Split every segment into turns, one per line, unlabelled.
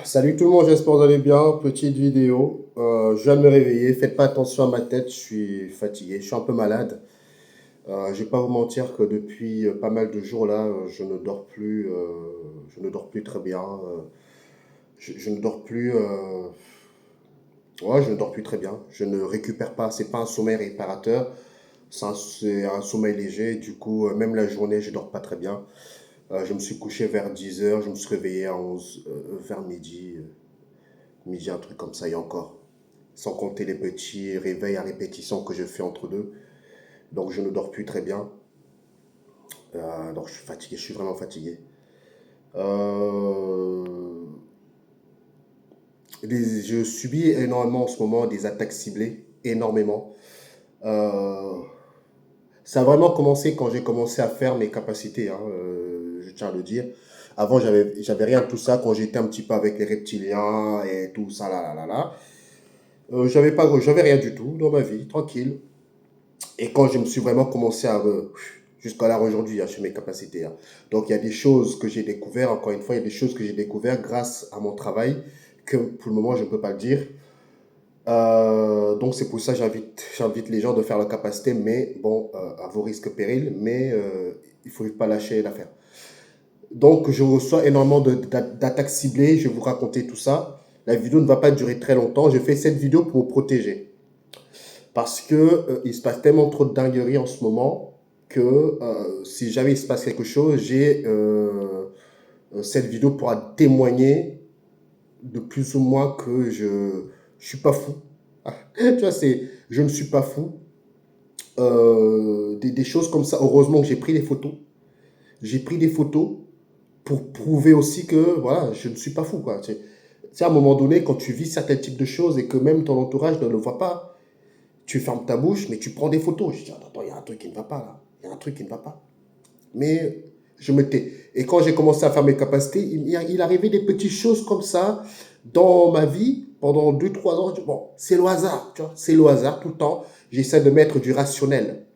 Salut tout le monde, j'espère que vous allez bien. Petite vidéo. Je viens de me réveiller. Faites pas attention à ma tête, je suis fatigué. Je suis un peu malade. Je vais pas vous mentir que depuis pas mal de jours là, je ne dors plus. Je ne dors plus très bien. Je ne dors plus. Ouais, je ne dors plus très bien. Je ne récupère pas. C'est pas un sommeil réparateur. C'est un sommeil léger. Du coup, même la journée, je dors pas très bien. Je me suis couché vers 10 heures. Je me suis réveillé à 11, vers midi. Midi, un truc comme ça, et encore. Sans compter les petits réveils à répétition que je fais entre deux. Donc je ne dors plus très bien. Donc je suis fatigué, je suis vraiment fatigué. Euh, je subis énormément en ce moment des attaques ciblées, énormément. Euh, Ça a vraiment commencé quand j'ai commencé à faire mes capacités, hein, je tiens à le dire. Avant, j'avais rien de tout ça quand j'étais un petit peu avec les reptiliens et tout ça, là, là, là, là. J'avais rien du tout dans ma vie, tranquille. Et quand je me suis vraiment commencé à... jusqu'à là aujourd'hui, hein, sur mes capacités, hein. Donc il y a des choses que j'ai découvertes, encore une fois, il y a des choses que j'ai découvertes grâce à mon travail, que pour le moment je ne peux pas le dire. Donc c'est pour ça que j'invite les gens de faire leur capacité, mais bon, à vos risques et périls, mais il ne faut pas lâcher l'affaire. Donc je reçois énormément d'attaques ciblées, je vais vous raconter tout ça. La vidéo ne va pas durer très longtemps, je fais cette vidéo pour me protéger. Parce que il se passe tellement trop de dingueries en ce moment que si jamais il se passe quelque chose, j'ai cette vidéo pourra témoigner de plus ou moins que je suis pas fou. Tu vois, c'est je ne suis pas fou. Des choses comme ça. Heureusement que j'ai pris des photos. J'ai pris des photos pour prouver aussi que voilà, je ne suis pas fou, quoi. À un moment donné, quand tu vis certains types de choses et que même ton entourage ne le voit pas, tu fermes ta bouche, mais tu prends des photos. Je dis, attends, il y a un truc qui ne va pas là. Il y a un truc qui ne va pas. Mais je me tais. Et quand j'ai commencé à faire mes capacités, il arrivait des petites choses comme ça dans ma vie pendant 2 3 ans. Je dis, bon, c'est le hasard, tu vois. C'est le hasard tout le temps. J'essaie de mettre du rationnel.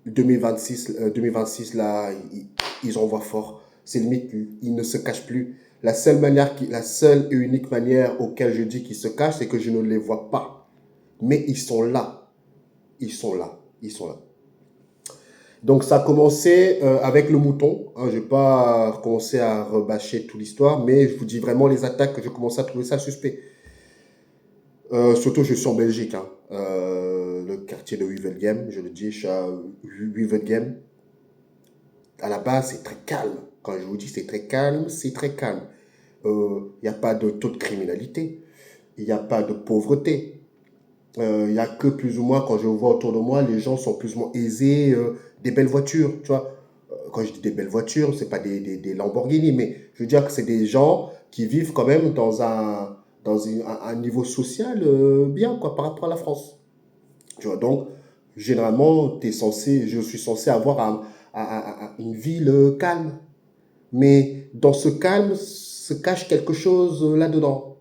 2026 là, ils envoient fort. C'est limite, ils ne se cachent plus. La seule et unique manière auquel je dis qu'ils se cachent, c'est que je ne les vois pas. Mais ils sont là. Ils sont là. Ils sont là. Donc ça a commencé avec le mouton, hein. Je ne vais pas commencer à rebâcher toute l'histoire, mais je vous dis vraiment les attaques que j'ai commencé à trouver ça suspect. Surtout je suis en Belgique, hein. Le quartier de Wevelgem, je le dis, je suis à Wevelgem. À la base, c'est très calme. Quand je vous dis c'est très calme, c'est très calme. Il n'y a pas de taux de criminalité, il n'y a pas de pauvreté. Il n'y a que plus ou moins, quand je vois autour de moi, les gens sont plus ou moins aisés, des belles voitures, tu vois. Quand je dis des belles voitures, c'est pas des Lamborghini, mais je veux dire que c'est des gens qui vivent quand même dans un niveau social bien, quoi, par rapport à la France. Tu vois, donc, généralement, je suis censé avoir une ville calme. Mais dans ce calme se cache quelque chose là-dedans.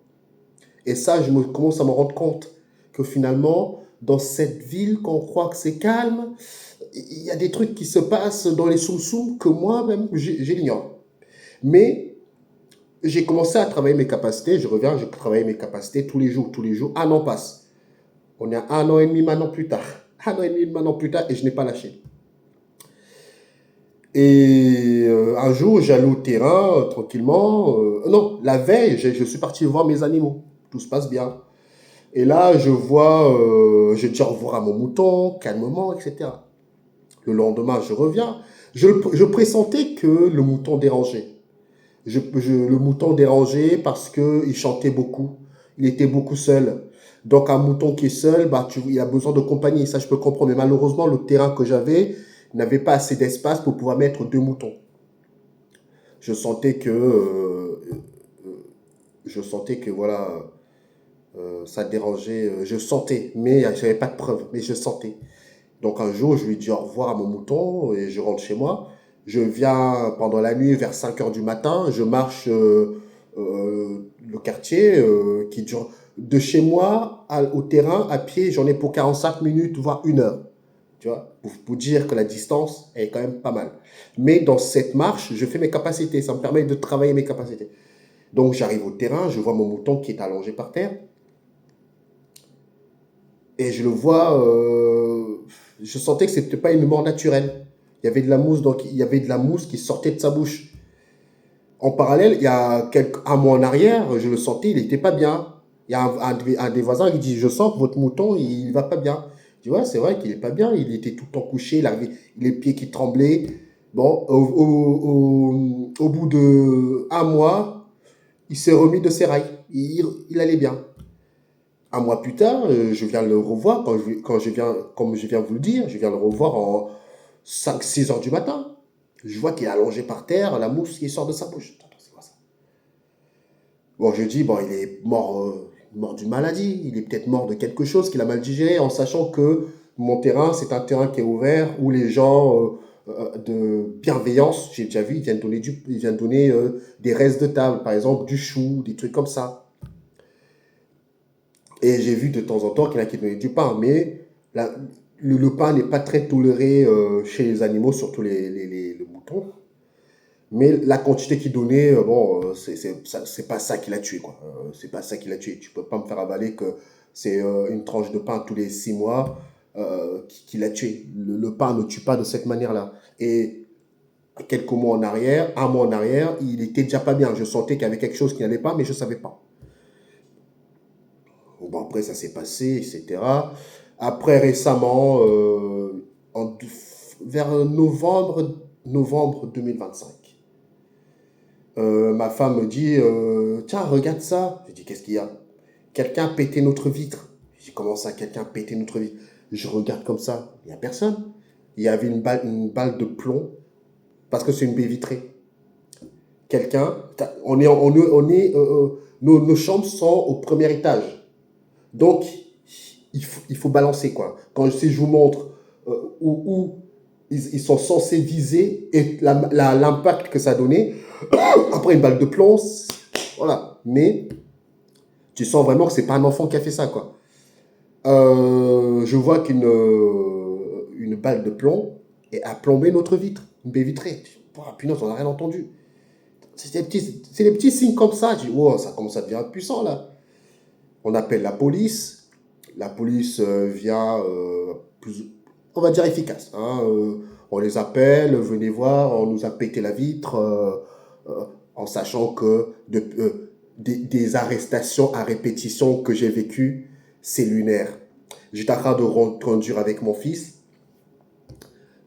Et ça, commence à me rendre compte que finalement, dans cette ville qu'on croit que c'est calme, il y a des trucs qui se passent dans les soum-soum que moi-même, j'ignore. Mais j'ai commencé à travailler mes capacités. Je reviens, j'ai travaillé mes capacités tous les jours, tous les jours. Un an passe. On est à 1 an et demi maintenant plus tard. 1 an et demi maintenant plus tard et je n'ai pas lâché. Et un jour, j'allais au terrain tranquillement. Non, la veille, je suis parti voir mes animaux. Tout se passe bien. Et là, je dis au revoir à mon mouton, calmement, etc. Le lendemain, je reviens. Je pressentais que le mouton dérangeait. Le mouton dérangeait parce qu'il chantait beaucoup. Il était beaucoup seul. Donc, un mouton qui est seul, bah, il a besoin de compagnie. Ça, je peux comprendre. Mais malheureusement, le terrain que j'avais n'avait pas assez d'espace pour pouvoir mettre 2 moutons. Je sentais que, voilà, ça dérangeait. Je sentais, mais je n'avais pas de preuves, mais je sentais. Donc un jour, je lui dis au revoir à mon mouton et je rentre chez moi. Je viens pendant la nuit vers 5 heures du matin. Je marche le quartier qui dure de chez moi au terrain à pied. J'en ai pour 45 minutes, voire 1 heure. Tu vois, pour dire que la distance est quand même pas mal. Mais dans cette marche, je fais mes capacités. Ça me permet de travailler mes capacités. Donc j'arrive au terrain, je vois mon mouton qui est allongé par terre. Et je le vois, je sentais que ce n'était pas une mort naturelle. Il y avait de la mousse, donc il y avait de la mousse qui sortait de sa bouche. En parallèle, il y a un mois en arrière, je le sentais, il n'était pas bien. Il y a un des voisins qui dit, je sens que votre mouton, il va pas bien. Je dis, ouais, c'est vrai qu'il est pas bien, il était tout le temps couché, il avait les pieds qui tremblaient. Bon, au bout de un mois, il s'est remis de ses rails. Il allait bien. Un mois plus tard, je viens le revoir, comme je viens vous le dire, je viens le revoir en 5, 6 heures du matin. Je vois qu'il est allongé par terre, la mousse qui sort de sa bouche. Attends, c'est quoi ça? Bon, je dis, bon, il est mort d'une maladie, il est peut-être mort de quelque chose qu'il a mal digéré, en sachant que mon terrain, c'est un terrain qui est ouvert, où les gens de bienveillance, j'ai déjà vu, ils viennent donner des restes de table, par exemple du chou, des trucs comme ça. Et j'ai vu de temps en temps qu'il y en a qui donnaient du pain, mais le pain n'est pas très toléré chez les animaux, surtout les moutons. Mais la quantité qu'il donnait, bon, c'est pas ça qui l'a tué, quoi. C'est pas ça qui l'a tué. Tu peux pas me faire avaler que c'est une tranche de pain tous les 6 mois qui l'a tué. Le pain ne tue pas de cette manière-là. Et quelques mois en arrière, un mois en arrière, il était déjà pas bien. Je sentais qu'il y avait quelque chose qui n'allait pas, mais je savais pas. Bon, après, ça s'est passé, etc. Après, récemment, en- vers novembre 2025, ma femme me dit tiens, regarde ça. Je dis qu'est-ce qu'il y a? Quelqu'un a pété notre vitre. Je dis comment ça, quelqu'un a pété notre vitre? Je regarde comme ça, il n'y a personne. Il y avait une balle de plomb parce que c'est une baie vitrée. Quelqu'un, nos chambres sont au premier étage. Donc, il faut balancer, quoi. Quand si je vous montre où ils sont censés viser et l'impact que ça a donné, après une balle de plomb, voilà. Mais tu sens vraiment que c'est pas un enfant qui a fait ça, quoi. Je vois une balle de plomb a plombé notre vitre, une baie vitrée. Oh, punaise, on n'a rien entendu. C'est des petits signes comme ça. Je dis, oh, ça commence à devenir puissant, là. On appelle la police. La police vient, on va dire efficace, hein. On les appelle, venez voir, on nous a pété la vitre, en sachant que des arrestations à répétition que j'ai vécues, c'est lunaire. J'étais en train de conduire avec mon fils.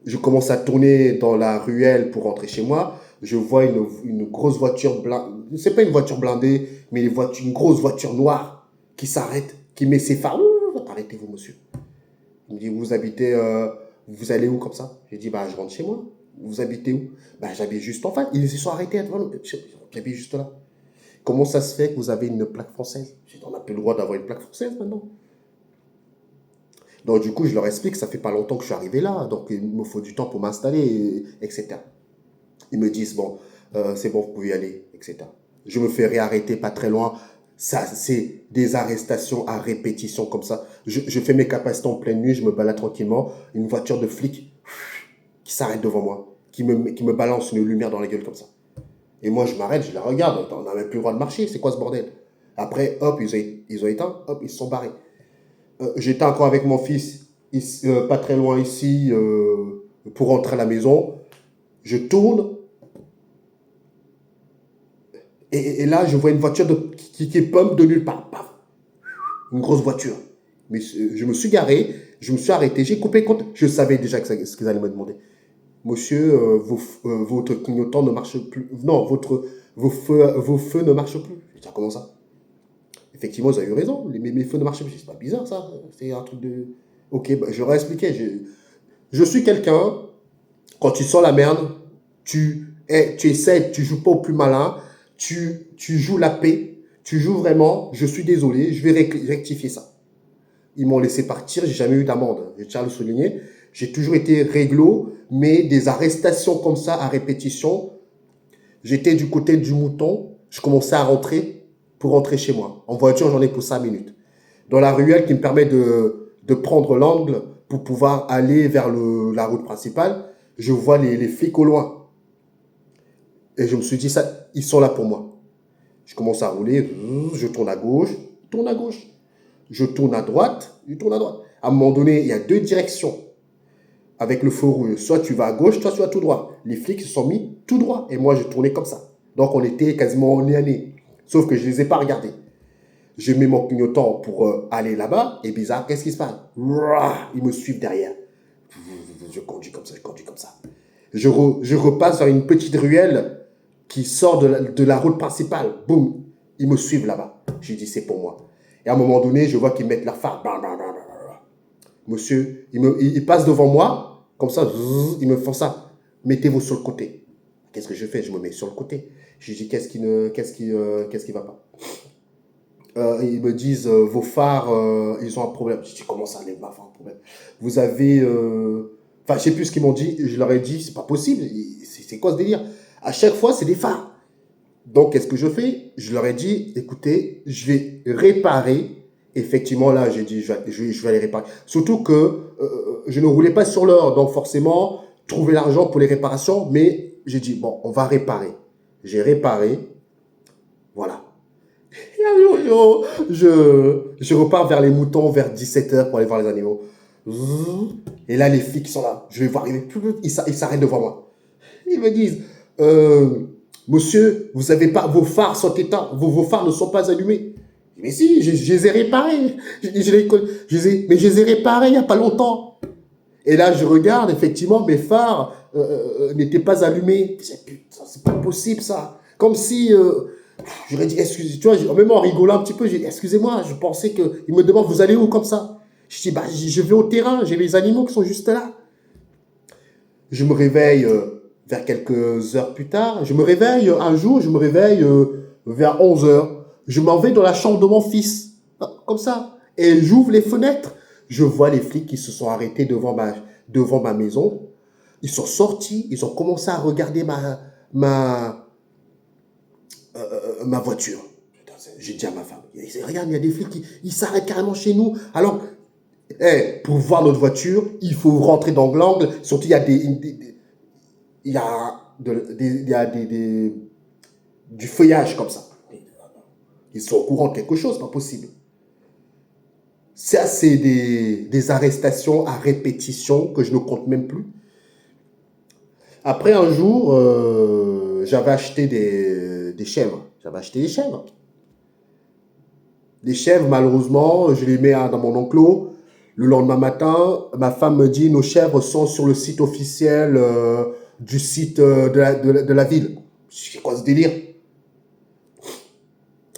Je commence à tourner dans la ruelle pour rentrer chez moi. Je vois une grosse voiture blindée. C'est pas une voiture blindée, mais une grosse voiture noire qui s'arrête, qui met ses phares. Arrêtez-vous, monsieur. Il me dit, vous allez où comme ça? J'ai dit, bah, je rentre chez moi. Vous habitez où? Bah, j'habite juste en face. Ils se sont arrêtés. J'habite juste là. Comment ça se fait que vous avez une plaque française? J'ai dit, on n'a plus le droit d'avoir une plaque française maintenant. Donc, du coup, je leur explique que ça fait pas longtemps que je suis arrivé là. Donc, il me faut du temps pour m'installer, etc. Ils me disent, bon, c'est bon, vous pouvez y aller, etc. Je me fais réarrêter pas très loin. Ça, c'est des arrestations à répétition comme ça. Je fais mes capacités en pleine nuit, je me balade tranquillement. Une voiture de flic qui s'arrête devant moi, qui me balance une lumière dans la gueule comme ça. Et moi, je m'arrête, je la regarde. On n'a même plus le droit de marcher, c'est quoi ce bordel? Après, hop, ils ont éteint, hop, ils se sont barrés. J'étais encore avec mon fils, pas très loin ici, pour rentrer à la maison. Je tourne, et là, je vois une voiture qui pompe de nulle part. Paf, une grosse voiture. Mais je me suis garé, je me suis arrêté, j'ai coupé compte. Je savais déjà ce qu'ils allaient me demander. Monsieur, votre clignotant ne marche plus. Non, vos feux ne marchent plus. Je dis, ah, comment ça? Effectivement, vous avez eu raison. Mes feux ne marchent plus. C'est pas bizarre, ça. C'est un truc de. Ok, bah, je leur ai expliqué. Je suis quelqu'un, quand tu sens la merde, tu essaies, tu joues pas au plus malin, tu joues la paix, tu joues vraiment, je suis désolé, je vais rectifier ça. Ils m'ont laissé partir, j'ai jamais eu d'amende, je tiens à le souligner. J'ai toujours été réglo, mais des arrestations comme ça à répétition, j'étais du côté du mouton, je commençais à rentrer pour rentrer chez moi. En voiture, j'en ai pour 5 minutes. Dans la ruelle qui me permet de prendre l'angle pour pouvoir aller vers la route principale, je vois les flics au loin. Et je me suis dit, ça, ils sont là pour moi. Je commence à rouler, je tourne à gauche, je tourne à gauche. Je tourne à droite, je tourne à droite. À un moment donné, il y a deux directions avec le feu rouge. Soit tu vas à gauche, soit tu vas tout droit. Les flics se sont mis tout droit et moi, je tournais comme ça. Donc, on était quasiment nez à nez. Sauf que je ne les ai pas regardés. Je mets mon clignotant pour aller là-bas et bizarre, qu'est-ce qui se passe? Ils me suivent derrière. Je conduis comme ça, je conduis comme ça. Je repasse vers une petite ruelle qui sort de la route principale. Boum, ils me suivent là-bas. J'ai dit, c'est pour moi. Et à un moment donné, je vois qu'ils mettent leur phare. Monsieur, il passe devant moi, comme ça, ils me font ça. Mettez-vous sur le côté. Qu'est-ce que je fais? Je me mets sur le côté. Je dis, qu'est-ce qui va pas? Ils me disent, vos phares, ils ont un problème. Je dis, comment ça, les phares ont un problème? Vous avez... Enfin, je sais plus ce qu'ils m'ont dit. Je leur ai dit, c'est pas possible. C'est quoi ce délire? À chaque fois, c'est des phares. Donc, qu'est-ce que je fais? Je leur ai dit, écoutez, je vais réparer. Effectivement, là, j'ai dit, je vais les réparer. Surtout que je ne roulais pas sur l'or. Donc, forcément, trouver l'argent pour les réparations. Mais j'ai dit, bon, on va réparer. J'ai réparé. Voilà. Et un jour, je repars vers les moutons vers 17h pour aller voir les animaux. Et là, les flics sont là. Je vais voir. Ils s'arrêtent devant moi. Ils me disent, monsieur, vous avez pas, vos phares sont éteints. Vos phares ne sont pas allumés. Mais si, je les ai réparés. Mais je les ai réparés il n'y a pas longtemps. Et là, je regarde, effectivement, mes phares n'étaient pas allumés. Putain, c'est pas possible, ça. Comme si... j'aurais dit, excusez, tu vois, même en rigolant un petit peu, j'ai dit, excusez-moi, je pensais que... Il me demande, vous allez où comme ça? Je dis, bah, je vais au terrain, j'ai les animaux qui sont juste là. Je me réveille vers quelques heures plus tard. Je me réveille un jour, je me réveille vers 11 heures. Je m'en vais dans la chambre de mon fils, comme ça. Et j'ouvre les fenêtres. Je vois les flics qui se sont arrêtés devant ma maison. Ils sont sortis, ils ont commencé à regarder ma voiture. J'ai dit à ma femme, regarde, il y a des flics qui s'arrêtent carrément chez nous. Alors, pour voir notre voiture, il faut rentrer dans l'angle. Surtout, il y a du feuillage comme ça. Ils sont au courant de quelque chose, pas possible. Ça, c'est des arrestations à répétition que je ne compte même plus. Après, un jour, j'avais acheté des chèvres. J'avais acheté des chèvres. Les chèvres, malheureusement, je les mets dans mon enclos. Le lendemain matin, ma femme me dit, nos chèvres sont sur le site officiel du site de la ville. C'est quoi ce délire?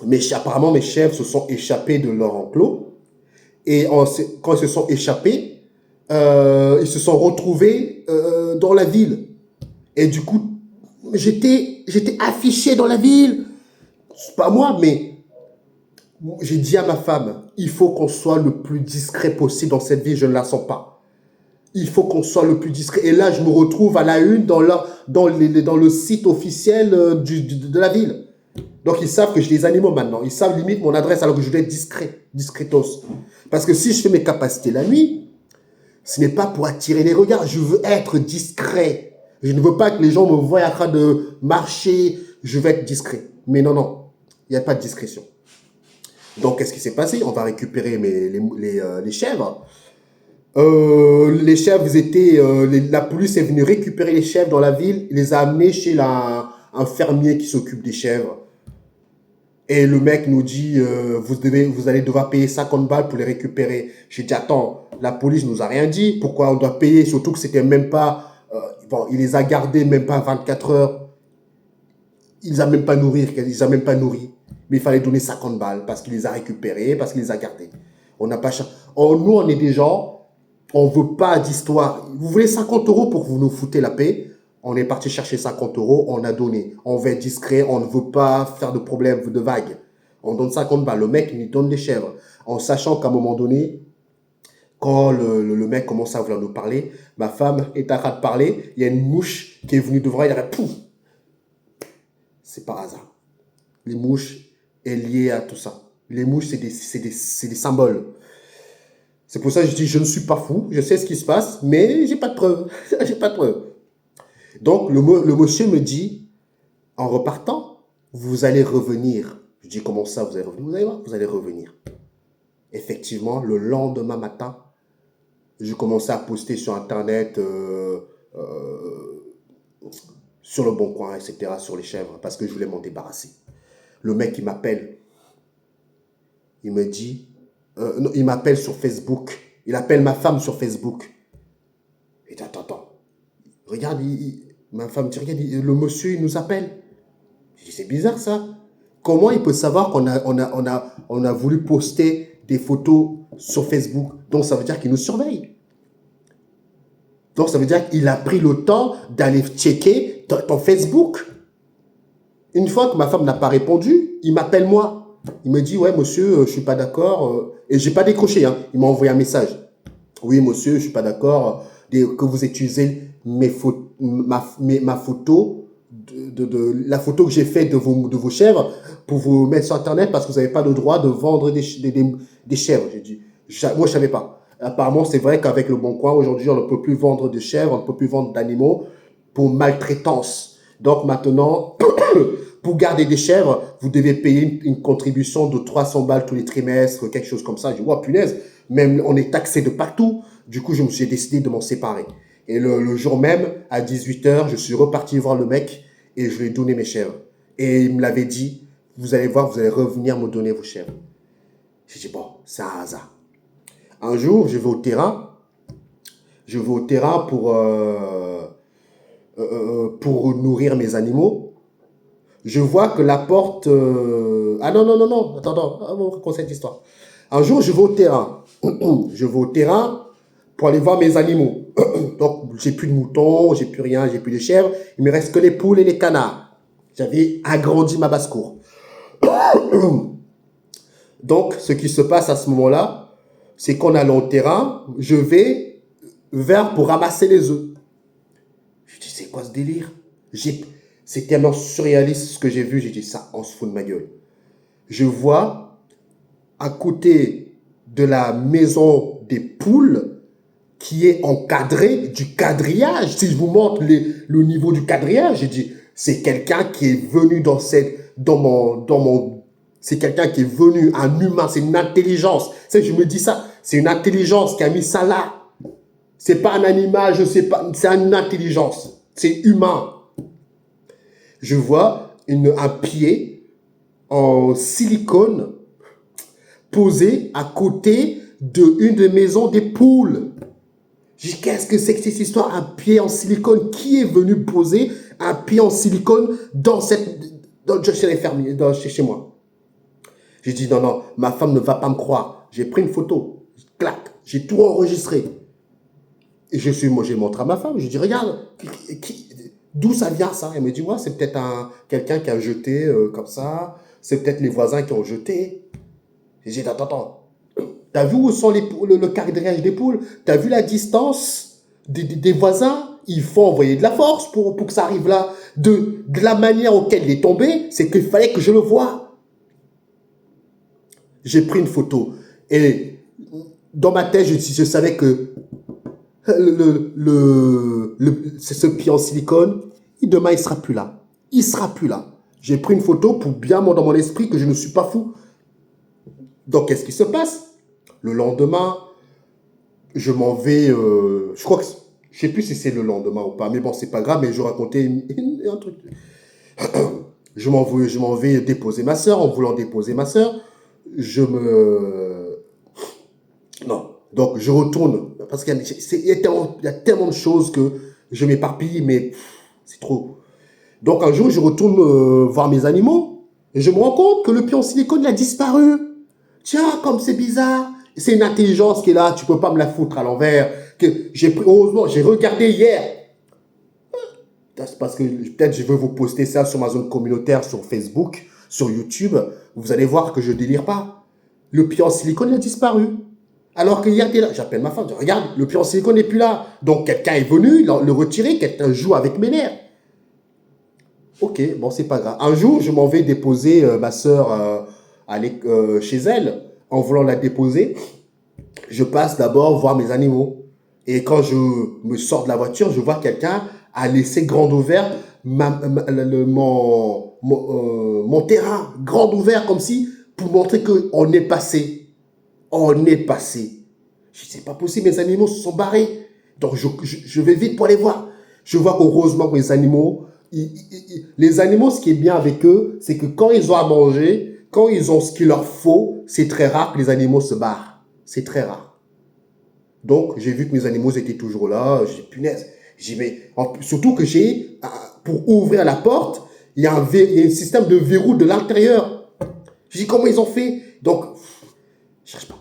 Mais apparemment, mes chèvres se sont échappées de leur enclos. Et quand ils se sont échappés, ils se sont retrouvés dans la ville. Et du coup, j'étais affiché dans la ville. C'est pas moi, mais j'ai dit à ma femme, il faut qu'on soit le plus discret possible dans cette ville, je ne la sens pas. Il faut qu'on soit le plus discret. Et là, je me retrouve à la une dans le site officiel de la ville. Donc, ils savent que j'ai des animaux maintenant. Ils savent limite mon adresse alors que je dois être discret, discretos. Parce que si je fais mes capacités la nuit, ce n'est pas pour attirer les regards. Je veux être discret. Je ne veux pas que les gens me voient en train de marcher. Je veux être discret. Mais non, il n'y a pas de discrétion. Donc, qu'est-ce qui s'est passé? On va récupérer les chèvres. Les chèvres la police est venue récupérer les chèvres dans la ville, les a amenés chez un fermier qui s'occupe des chèvres. Et le mec nous dit, vous allez devoir payer 50 balles pour les récupérer. J'ai dit, attends, la police nous a rien dit. Pourquoi on doit payer? Surtout que c'était même pas, il les a gardés même pas 24 heures. Il les a même pas nourri. Mais il fallait donner 50 balles parce qu'il les a récupérés, parce qu'il les a gardés. On n'a pas... nous, on est des gens, on ne veut pas d'histoire. Vous voulez 50 euros pour que vous nous foutez la paix? On est parti chercher 50 euros, on a donné. On veut être discret, on ne veut pas faire de problème, de vagues. On donne 50 balles. Le mec, il donne des chèvres. En sachant qu'à un moment donné, quand le mec commence à vouloir nous parler, ma femme est en train de parler, il y a une mouche qui est venue devant elle, pouf! C'est par hasard. Les mouches est liées à tout ça. Les mouches, c'est des symboles. C'est pour ça que je dis, je ne suis pas fou, je sais ce qui se passe, mais j'ai pas de preuves. J'ai pas de preuves. Donc, le monsieur me dit, en repartant, vous allez revenir Je dis, comment ça, vous allez revenir? Vous allez voir, vous allez revenir. Effectivement, le lendemain matin, je commençais à poster sur Internet, sur le Bon Coin, etc., sur les chèvres, parce que je voulais m'en débarrasser. Le mec, il m'appelle. Il me dit, non, il m'appelle sur Facebook. Il appelle ma femme sur Facebook. Et dit, attends. Regarde, ma femme dit, regarde, le monsieur, il nous appelle. Je dis, c'est bizarre ça. Comment il peut savoir qu'on a voulu poster des photos sur Facebook? Donc ça veut dire qu'il nous surveille. Donc ça veut dire qu'il a pris le temps d'aller checker ton Facebook. Une fois que ma femme n'a pas répondu, il m'appelle moi. Il me dit, ouais monsieur, je ne suis pas d'accord. Et je n'ai pas décroché, hein. Il m'a envoyé un message. Oui monsieur, je ne suis pas d'accord que vous utilisez ma photo, la photo que j'ai faite de vos chèvres pour vous mettre sur Internet parce que vous n'avez pas le droit de vendre des chèvres. J'ai dit, moi je ne savais pas. Apparemment, c'est vrai qu'avec le Bon Coin, aujourd'hui, on ne peut plus vendre de chèvres, on ne peut plus vendre d'animaux pour maltraitance. Donc maintenant, pour garder des chèvres, vous devez payer une contribution de 300 balles tous les trimestres, quelque chose comme ça. Je dis, ouais, punaise, même on est taxé de partout. Du coup, j'ai décidé de m'en séparer. Et le jour même, à 18h, je suis reparti voir le mec et je lui ai donné mes chèvres. Et il me l'avait dit, vous allez voir, vous allez revenir me donner vos chèvres. J'ai dit, bon, c'est un hasard. Un jour, je vais au terrain. Je vais au terrain pour nourrir mes animaux. Je vois que la porte... Ah non, attends, on va raconter cette histoire. Un jour, je vais au terrain. Je vais au terrain pour aller voir mes animaux. Donc, j'ai plus de moutons, j'ai plus rien, j'ai plus de chèvres. Il me reste que les poules et les canards. J'avais agrandi ma basse-cour. Donc, ce qui se passe à ce moment-là, c'est qu'en allant au terrain, je vais pour ramasser les œufs. Je dis, c'est quoi ce délire? C'est tellement surréaliste ce que j'ai vu. J'ai dit, ça, on se fout de ma gueule. Je vois, à côté de la maison des poules, qui est encadrée du quadrillage. Si je vous montre le niveau du quadrillage, j'ai dit, c'est quelqu'un qui est venu c'est quelqu'un qui est venu, un humain, c'est une intelligence. Je me dis ça, c'est une intelligence qui a mis ça là. C'est pas un animal, je sais pas, c'est une intelligence. C'est humain. Je vois un pied en silicone posé à côté d'une des maisons des poules. Je dis, qu'est-ce que c'est que cette histoire? Un pied en silicone. Qui est venu poser un pied en silicone chez les fermiers, chez moi? J'ai dit, non, ma femme ne va pas me croire. J'ai pris une photo. Clac. J'ai tout enregistré. Et j'ai montré à ma femme. Je dis, regarde, d'où ça vient ça? Elle me dit, ouais, c'est peut-être quelqu'un qui a jeté comme ça. C'est peut-être les voisins qui ont jeté. J'ai dit, attends. T'as vu où sont le quadrillage des poules? T'as vu la distance des voisins? Il faut envoyer de la force pour que ça arrive là. De la manière auquel il est tombé, c'est qu'il fallait que je le voie. J'ai pris une photo. Et dans ma tête, je savais que ce pied en silicone, demain, il ne sera plus là. Il ne sera plus là. J'ai pris une photo pour bien dans mon esprit que je ne suis pas fou. Donc, qu'est-ce qui se passe? Le lendemain, je m'en vais, je crois que, je sais plus si c'est le lendemain ou pas, mais bon, c'est pas grave, mais je racontais un truc. Je m'en vais déposer ma soeur. En voulant déposer ma soeur, non. Donc, je retourne, parce qu'il y a tellement de choses que je m'éparpille, mais c'est trop. Donc, un jour, je retourne voir mes animaux, et je me rends compte que le pied en silicone, il a disparu. Tiens, comme c'est bizarre. C'est une intelligence qui est là, tu peux pas me la foutre à l'envers. Heureusement, j'ai regardé hier. C'est parce que peut-être je veux vous poster ça sur ma zone communautaire, sur Facebook, sur YouTube. Vous allez voir que je délire pas. Le pied en silicone, il a disparu. Alors qu'il y a là. J'appelle ma femme, je dis, regarde, le pied en silicone n'est plus là. Donc quelqu'un est venu le retirer, quelqu'un joue avec mes nerfs. Ok, bon, c'est pas grave. Un jour, je m'en vais déposer ma soeur chez elle. En voulant la déposer, je passe d'abord voir mes animaux. Et quand je me sors de la voiture, je vois quelqu'un a laissé grande ouverte mon terrain grand ouvert comme si, pour montrer qu'on est passé. On est passé. Je dis, c'est pas possible, mes animaux se sont barrés. Donc, je vais vite pour aller voir. Je vois qu'heureusement que les animaux, ce qui est bien avec eux, c'est que quand ils ont à manger, quand ils ont ce qu'il leur faut, c'est très rare que les animaux se barrent. C'est très rare. Donc, j'ai vu que mes animaux étaient toujours là. J'ai dit, punaise. J'y vais. Surtout que pour ouvrir la porte, il y a un système de verrou de l'intérieur. Je dis, comment ils ont fait? Donc, je cherche pas.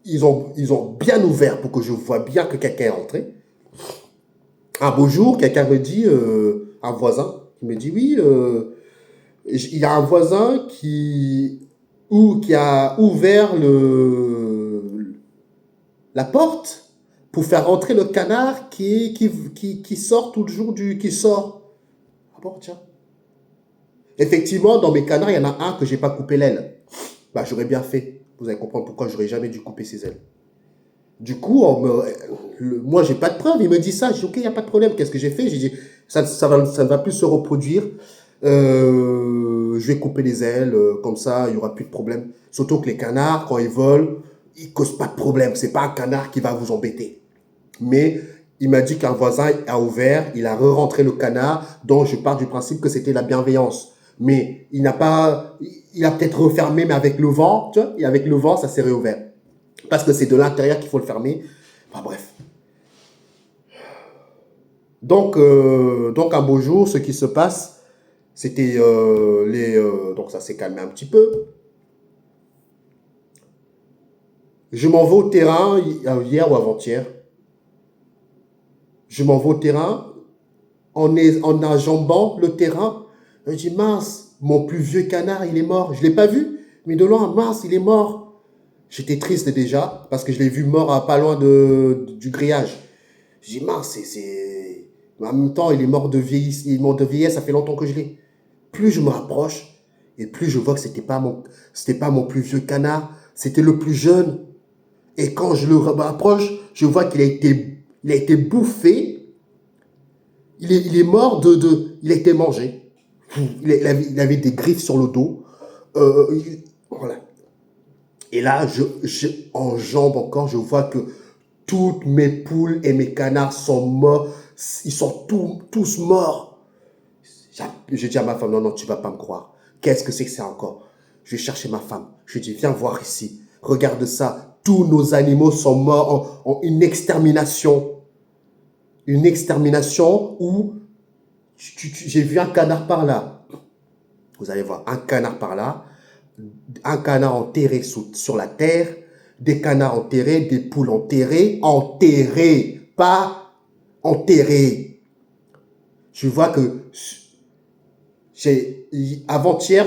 Ils ont bien ouvert pour que je vois bien que quelqu'un est rentré. Un beau jour, quelqu'un me dit, un voisin, qui me dit, oui, il y a un voisin qui a ouvert la porte pour faire rentrer le canard qui sort tout le jour qui sort. Ah bon, tiens. Effectivement, dans mes canards, il y en a un que j'ai pas coupé l'aile. Bah, j'aurais bien fait. Vous allez comprendre pourquoi j'aurais jamais dû couper ses ailes. Du coup, moi, j'ai pas de preuve. Il me dit ça. Je dis, ok, il n'y a pas de problème. Qu'est-ce que j'ai fait? J'ai dit, ça ne va plus se reproduire. Je vais couper les ailes. Comme ça, il n'y aura plus de problème. Surtout que les canards, quand ils volent, ils causent pas de problème. C'est pas un canard qui va vous embêter. Mais il m'a dit qu'un voisin a ouvert, il a re-rentré le canard, dont je pars du principe que c'était la bienveillance. Mais il a peut-être refermé, mais avec le vent, tu vois, et avec le vent, ça s'est réouvert. Parce que c'est de l'intérieur qu'il faut le fermer. Enfin bref. Donc un beau jour, ce qui se passe, c'était donc ça s'est calmé un petit peu. Je m'en vais au terrain, hier ou avant-hier. Je m'en vais au terrain, en enjambant le terrain. Je dis, mince, mon plus vieux canard, il est mort. Je ne l'ai pas vu, mais de loin, mince, il est mort. J'étais triste déjà, parce que je l'ai vu mort à pas loin du grillage. Je dis, mince, mais en même temps, il est mort de vieillesse, ça fait longtemps que je l'ai. Plus je me rapproche, et plus je vois que c'était pas mon plus vieux canard, c'était le plus jeune. Et quand je le rapproche, je vois qu'il a été bouffé. Il est mort il a été mangé. Il avait des griffes sur le dos. Voilà. Et là, en jambes encore, je vois que toutes mes poules et mes canards sont morts. Ils sont tous morts. J'ai dit à ma femme, non, non, tu vas pas me croire. Qu'est-ce que c'est que ça encore? Je vais chercher ma femme. Je lui dis, viens voir ici. Regarde ça. Tous nos animaux sont morts en une extermination. Une extermination où j'ai vu un canard par là. Vous allez voir, un canard par là. Un canard enterré sur la terre, des canards enterrés, des poules enterrées, pas enterrées. Je vois que avant-hier,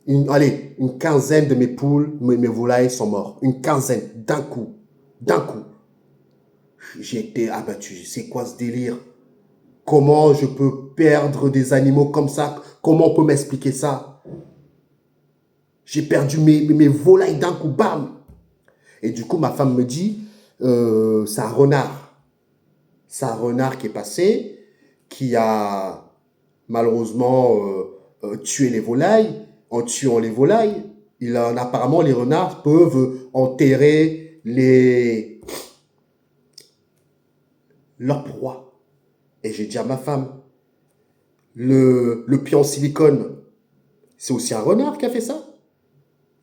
une quinzaine de mes poules, mes volailles sont morts. Une quinzaine, d'un coup. J'ai été abattu. C'est quoi ce délire? Comment je peux perdre des animaux comme ça? Comment on peut m'expliquer ça? J'ai perdu mes volailles d'un coup, bam. Et du coup, ma femme me dit, c'est un renard. C'est un renard qui est passé, qui a malheureusement tué les volailles. En tuant les volailles, apparemment, les renards peuvent enterrer leurs proies. Et j'ai dit à ma femme, le pied en silicone, c'est aussi un renard qui a fait ça?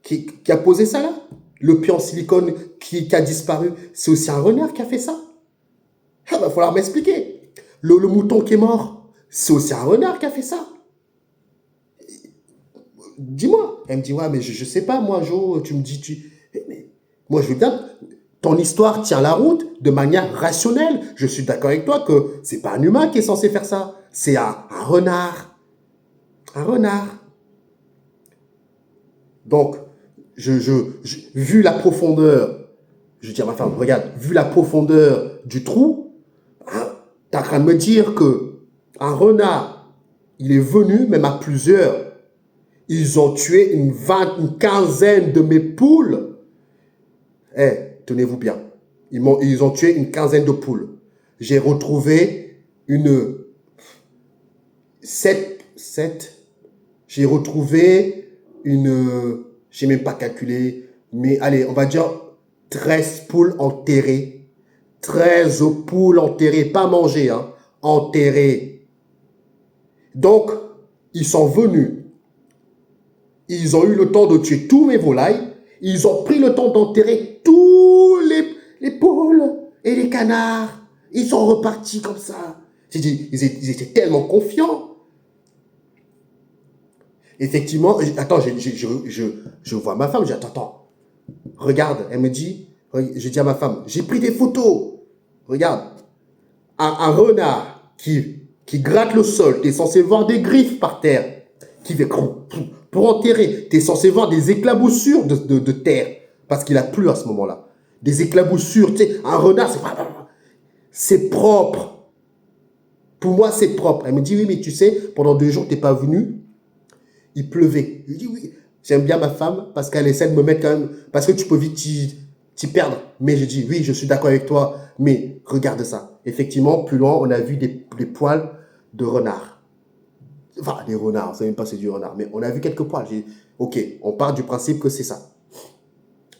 Qui a posé ça là? Le pied en silicone qui a disparu, c'est aussi un renard qui a fait ça? Ah, va falloir m'expliquer. Le mouton qui est mort, c'est aussi un renard qui a fait ça? Dis-moi. Elle me dit, ouais, mais je sais pas, moi, Jo, tu me dis, mais moi, je veux bien. Ton histoire tient la route de manière rationnelle. Je suis d'accord avec toi que c'est pas un humain qui est censé faire ça. C'est un renard. Un renard. Donc, vu la profondeur, je dis à ma femme, regarde, vu la profondeur du trou, hein, t'es en train de me dire que un renard, il est venu, même à plusieurs, ils ont tué une quinzaine de mes poules. Eh, tenez-vous bien. Ils ont tué une quinzaine de poules. J'ai retrouvé j'ai retrouvé j'ai même pas calculé, mais allez, on va dire 13 poules enterrées. 13 poules enterrées, pas mangées, hein, enterrées. Donc, ils sont venus. Ils ont eu le temps de tuer tous mes volailles. Ils ont pris le temps d'enterrer tous les poules et les canards. Ils sont repartis comme ça. J'ai dit, ils étaient tellement confiants. Effectivement, attends, je vois ma femme, je dis, attends, regarde, elle me dit, je dis à ma femme, j'ai pris des photos. Regarde, un renard qui gratte le sol, tu es censé voir des griffes par terre, qui fait pour enterrer, tu es censé voir des éclaboussures de terre, parce qu'il a plu à ce moment-là. Des éclaboussures, tu sais, un renard, c'est propre. Pour moi, c'est propre. Elle me dit, oui, mais tu sais, pendant 2 jours, tu n'es pas venu, il pleuvait. Je dis, oui, j'aime bien ma femme, parce qu'elle essaie de me mettre quand même, parce que tu peux vite t'y perdre. Mais je dis, oui, je suis d'accord avec toi, mais regarde ça. Effectivement, plus loin, on a vu des poils de renard. Enfin, des renards, on ne sait même pas si c'est du renard, mais on a vu quelques poils. J'ai dit, ok, on part du principe que c'est ça.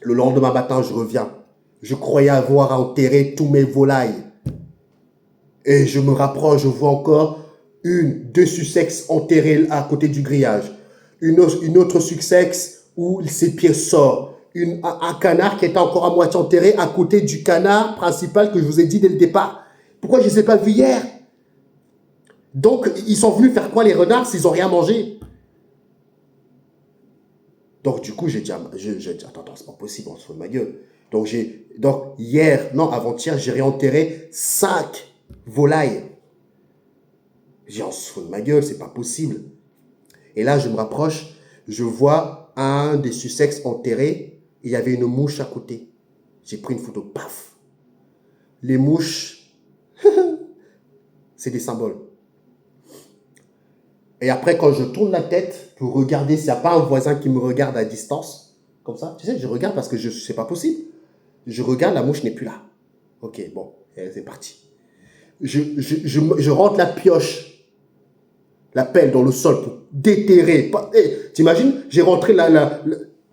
Le lendemain matin, je reviens. Je croyais avoir enterré tous mes volailles. Et je me rapproche, je vois encore 2 Sussex enterrés à côté du grillage. Une autre Sussex où ses pieds sortent. Un canard qui était encore à moitié enterré à côté du canard principal que je vous ai dit dès le départ. Pourquoi je ne les ai pas vus hier? Donc, ils sont venus faire quoi les renards s'ils n'ont rien mangé? Donc, du coup, j'ai dit, attends, c'est pas possible, on se fout de ma gueule. Donc, avant-hier, j'ai réenterré 5 volailles. J'ai on se fout de ma gueule, c'est pas possible. Et là, je me rapproche, je vois un des Sussex enterré, et il y avait une mouche à côté. J'ai pris une photo, paf. Les mouches, c'est des symboles. Et après, quand je tourne la tête pour regarder s'il n'y a pas un voisin qui me regarde à distance, comme ça, tu sais, je regarde parce que c'est pas possible. Je regarde, la mouche n'est plus là. Ok, bon, c'est parti. Je rentre la pioche, la pelle dans le sol pour déterrer. T'imagines, j'ai rentré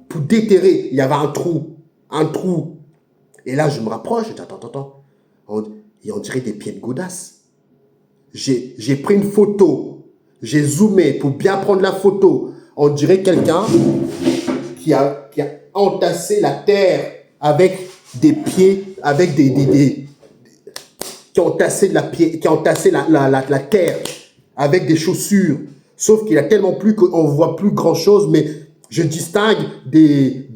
pour déterrer. Il y avait un trou. Et là, je me rapproche, je dis, attends. On dirait des pieds de godasses. J'ai pris une photo. J'ai zoomé pour bien prendre la photo. On dirait quelqu'un qui a entassé la terre avec des pieds, avec qui ont tassé la terre avec des chaussures. Sauf qu'il a tellement plu qu'on ne voit plus grand chose, mais je distingue les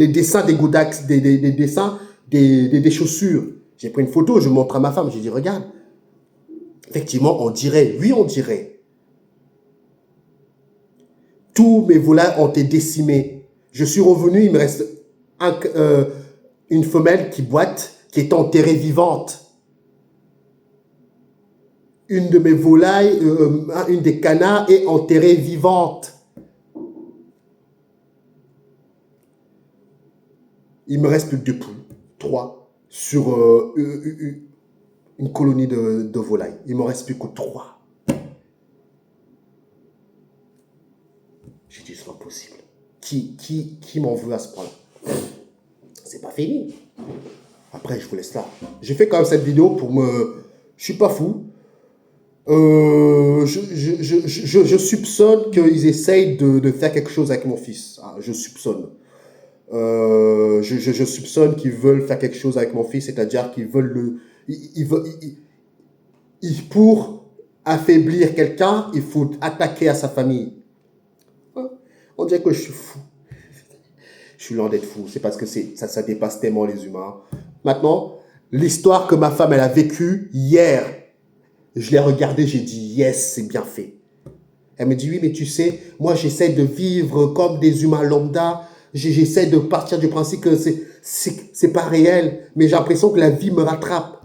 dessins des Godax, des dessins des chaussures. J'ai pris une photo, je montre à ma femme, j'ai dit, regarde. Effectivement, on dirait. Tous mes volailles ont été décimés. Je suis revenu, il me reste une femelle qui boite, qui est enterrée vivante. Une de mes volailles, une des canards est enterrée vivante. Il me reste plus que 2 poules, 3, sur une colonie de volailles. Il ne me reste plus que 3. J'ai dit, c'est pas possible. Qui m'en veut à ce point-là? C'est pas fini. Après, je vous laisse là. J'ai fait quand même cette vidéo pour me... Je suis pas fou. Je soupçonne qu'ils essayent de faire quelque chose avec mon fils. Ah, je soupçonne. Je soupçonne qu'ils veulent faire quelque chose avec mon fils, c'est-à-dire qu'ils veulent pour affaiblir quelqu'un, il faut attaquer à sa famille. On dirait que je suis fou. Je suis loin d'être fou. C'est parce que ça dépasse tellement les humains. Maintenant, l'histoire que ma femme elle a vécue hier, je l'ai regardée, j'ai dit yes, c'est bien fait. Elle me dit oui, mais tu sais, moi j'essaie de vivre comme des humains lambda. J'essaie de partir du principe que c'est pas réel, mais j'ai l'impression que la vie me rattrape.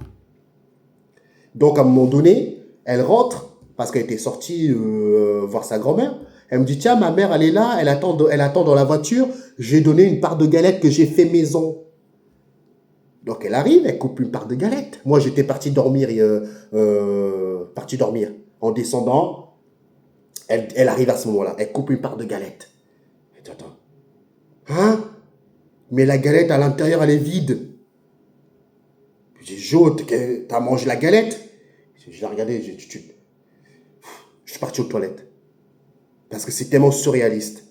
Donc à un moment donné, elle rentre parce qu'elle était sortie voir sa grand-mère. Elle me dit tiens, ma mère elle est là, elle attend dans la voiture. J'ai donné une part de galette que j'ai fait maison. Donc elle arrive, elle coupe une part de galette. Moi j'étais parti dormir, En descendant, Elle arrive à ce moment-là. Elle coupe une part de galette. Elle dit, attends. Hein? Mais la galette à l'intérieur, elle est vide. Je dis, Jo, t'as mangé la galette? Je l'ai regardé, je suis parti aux toilettes. Parce que c'est tellement surréaliste.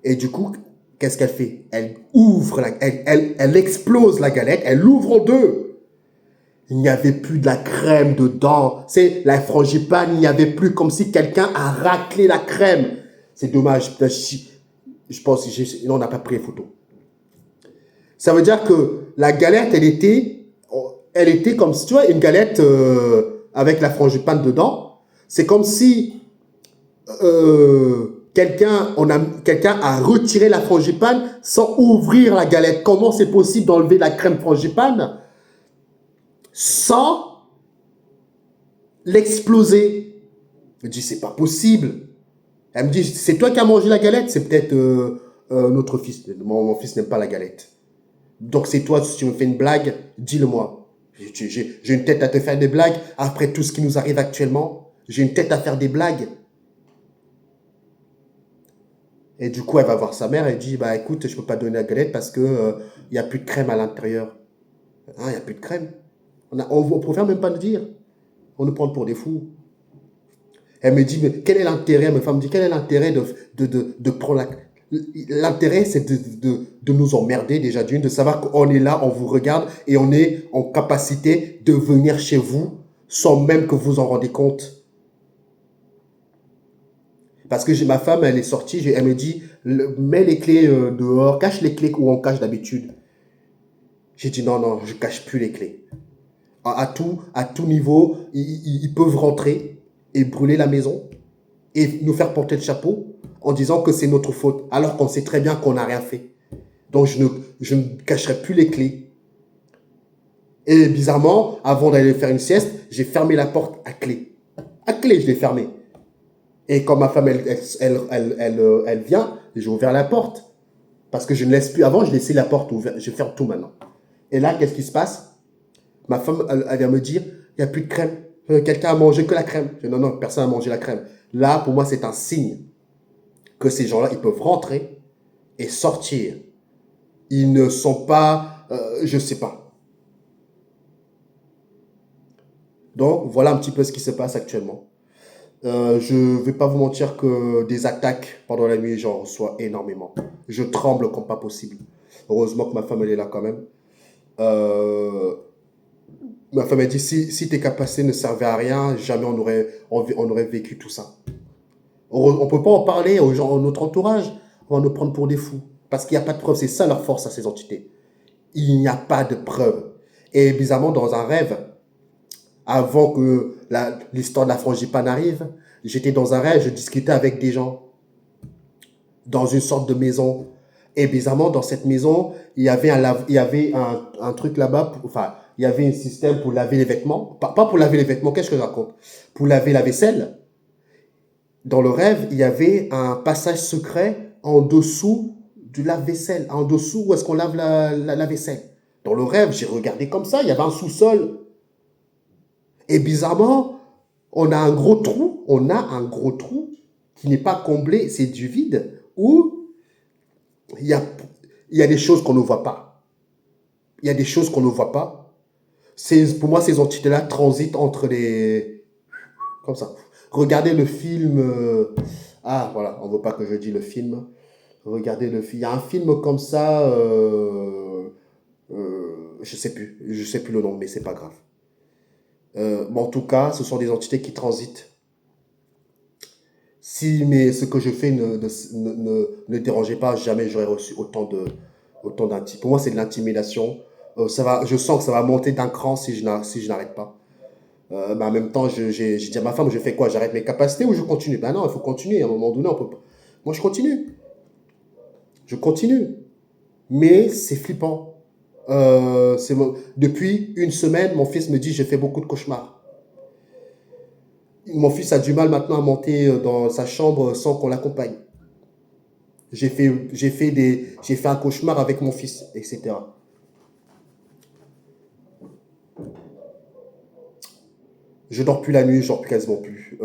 Et du coup, qu'est-ce qu'elle fait? Elle ouvre, elle explose la galette, elle l'ouvre en deux. Il n'y avait plus de la crème dedans. C'est la frangipane, il n'y avait plus, comme si quelqu'un a raclé la crème. C'est dommage. Je pense que on n'a pas pris les photos. Ça veut dire que la galette, elle était comme si tu vois une galette avec la frangipane dedans. C'est comme si quelqu'un a retiré la frangipane sans ouvrir la galette. Comment c'est possible d'enlever la crème frangipane sans l'exploser? Je me dis, c'est pas possible. Elle me dit, c'est toi qui as mangé la galette? C'est peut-être notre fils. Mon fils n'aime pas la galette. Donc c'est toi, si tu me fais une blague, dis-le-moi. J'ai une tête à te faire des blagues. Après tout ce qui nous arrive actuellement, j'ai une tête à faire des blagues. Et du coup, elle va voir sa mère et dit, bah écoute, je peux pas donner la galette parce que y a plus de crème à l'intérieur. Hein, il y a plus de crème. On préfère même pas le dire. On nous prend pour des fous. Elle me dit, mais quel est l'intérêt, ma femme me dit, quel est l'intérêt de prendre la... L'intérêt, c'est de nous emmerder déjà d'une, de savoir qu'on est là, on vous regarde et on est en capacité de venir chez vous sans même que vous en rendez compte. Parce que ma femme, elle est sortie, elle me dit, mets les clés dehors, cache les clés où on cache d'habitude. J'ai dit, non, non, je cache plus les clés. À tout niveau, ils peuvent rentrer et brûler la maison et nous faire porter le chapeau en disant que c'est notre faute, alors qu'on sait très bien qu'on n'a rien fait. Donc, je ne cacherai plus les clés. Et bizarrement, avant d'aller faire une sieste, j'ai fermé la porte à clé. À clé, je l'ai fermée. Et quand ma femme, elle vient, j'ai ouvert la porte. Parce que je ne laisse plus. Avant, je laissais la porte ouverte. Je ferme tout maintenant. Et là, qu'est-ce qui se passe? Ma femme, elle vient me dire, il n'y a plus de crème. Quelqu'un a mangé que la crème. Je dis, non, non, personne n'a mangé la crème. Là, pour moi, c'est un signe que ces gens-là, ils peuvent rentrer et sortir. Ils ne sont pas, je ne sais pas. Donc, voilà un petit peu ce qui se passe actuellement. Je ne vais pas vous mentir que des attaques pendant la nuit, j'en reçois énormément. Je tremble comme pas possible. Heureusement que ma femme, elle est là quand même. Ma femme a dit, si tes capacités ne servaient à rien, jamais on aurait vécu tout ça. On ne peut pas en parler aux gens, à notre entourage. On va nous prendre pour des fous. Parce qu'il n'y a pas de preuve. C'est ça leur force à ces entités. Il n'y a pas de preuve. Et bizarrement, dans un rêve, avant que l'histoire de la frangipane arrive, j'étais dans un rêve, je discutais avec des gens dans une sorte de maison. Et bizarrement, dans cette maison, il y avait un truc là-bas, enfin, il y avait un système pour laver les vêtements. Pas pour laver les vêtements, qu'est-ce que je raconte? Pour laver la vaisselle. Dans le rêve, il y avait un passage secret en dessous du lave-vaisselle, en dessous où est-ce qu'on lave la vaisselle. Dans le rêve, j'ai regardé comme ça, il y avait un sous-sol. Et bizarrement, on a un gros trou qui n'est pas comblé, c'est du vide, où il y a des choses qu'on ne voit pas. Il y a des choses qu'on ne voit pas. Pour moi, ces entités-là transitent entre les... Comme ça. Regardez le film... Ah, voilà, on ne veut pas que je dise le film. Regardez le film. Il y a un film comme ça... je sais plus. Je sais plus le nom, mais c'est pas grave. Mais en tout cas, ce sont des entités qui transitent. Mais ce que je fais ne dérangeait pas, jamais j'aurais reçu autant d'intimidation. Pour moi, c'est de l'intimidation. Je sens que ça va monter d'un cran si je n'arrête pas. Mais en même temps, j'ai dit à ma femme, je fais quoi? J'arrête mes capacités ou je continue? Ben non, il faut continuer. À un moment donné, on peut pas. Moi, je continue. Je continue. Mais c'est flippant. Depuis une semaine, mon fils me dit, j'ai fait beaucoup de cauchemars. Mon fils a du mal maintenant à monter dans sa chambre sans qu'on l'accompagne. J'ai fait un cauchemar avec mon fils, etc. Je dors plus la nuit, je dors quasiment plus.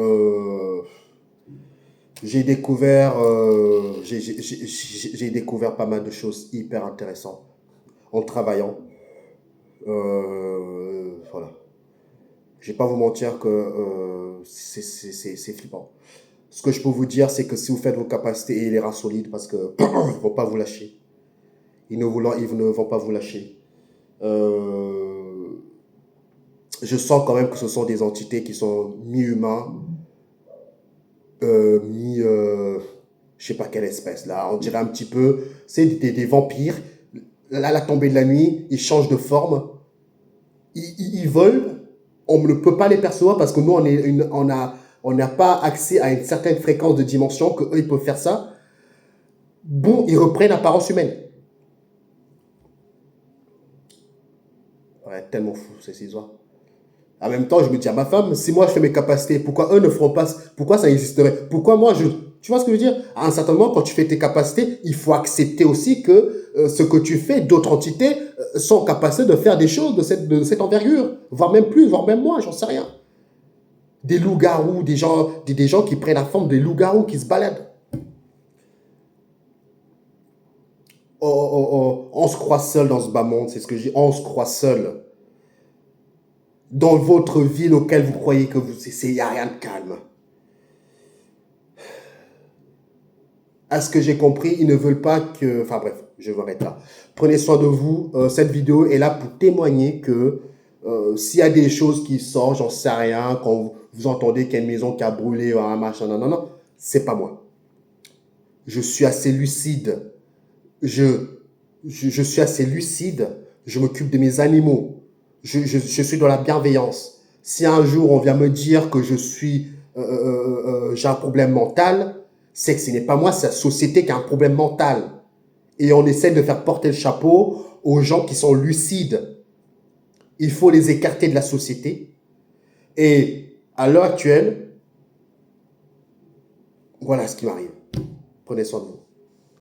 j'ai découvert pas mal de choses hyper intéressantes en travaillant. Voilà. Je vais pas vous mentir que c'est flippant. Ce que je peux vous dire, c'est que si vous faites vos capacités, ayez les reins solides parce que ils vont pas vous lâcher. Ils ne vont pas vous lâcher. Euh, je sens quand même que ce sont des entités qui sont mi-humains, mi... je sais pas quelle espèce là. On dirait un petit peu... C'est des vampires. Là, à la tombée de la nuit, ils changent de forme. Ils volent. On ne peut pas les percevoir parce que nous, on n'a pas accès à une certaine fréquence de dimension que eux ils peuvent faire ça. Bon, ils reprennent l'apparence humaine. Ouais, tellement fou ces histoires. En même temps, je me dis à ma femme, si moi je fais mes capacités, pourquoi eux ne feront pas, pourquoi ça existerait? Pourquoi moi je, tu vois ce que je veux dire? À un certain moment, quand tu fais tes capacités, il faut accepter aussi que ce que tu fais, d'autres entités sont capables de faire des choses de cette envergure, voire même plus, voire même moins, j'en sais rien. Des loups-garous, des gens qui prennent la forme des loups-garous qui se baladent. On se croit seul dans ce bas monde, c'est ce que je dis, on se croit seul. Dans votre ville auquel vous croyez que vous, il n'y a rien de calme. À ce que j'ai compris, ils ne veulent pas que... Enfin bref, je vais arrêter là. Prenez soin de vous. Cette vidéo est là pour témoigner que s'il y a des choses qui sortent, j'en sais rien, quand vous entendez qu'il y a une maison qui a brûlé, un machin, non, non, non, c'est pas moi. Je suis assez lucide. Je, je suis assez lucide. Je m'occupe de mes animaux. Je suis dans la bienveillance. Si un jour on vient me dire que j'ai un problème mental, c'est que ce n'est pas moi, c'est la société qui a un problème mental. Et on essaie de faire porter le chapeau aux gens qui sont lucides. Il faut les écarter de la société. Et à l'heure actuelle, voilà ce qui m'arrive. Prenez soin de vous.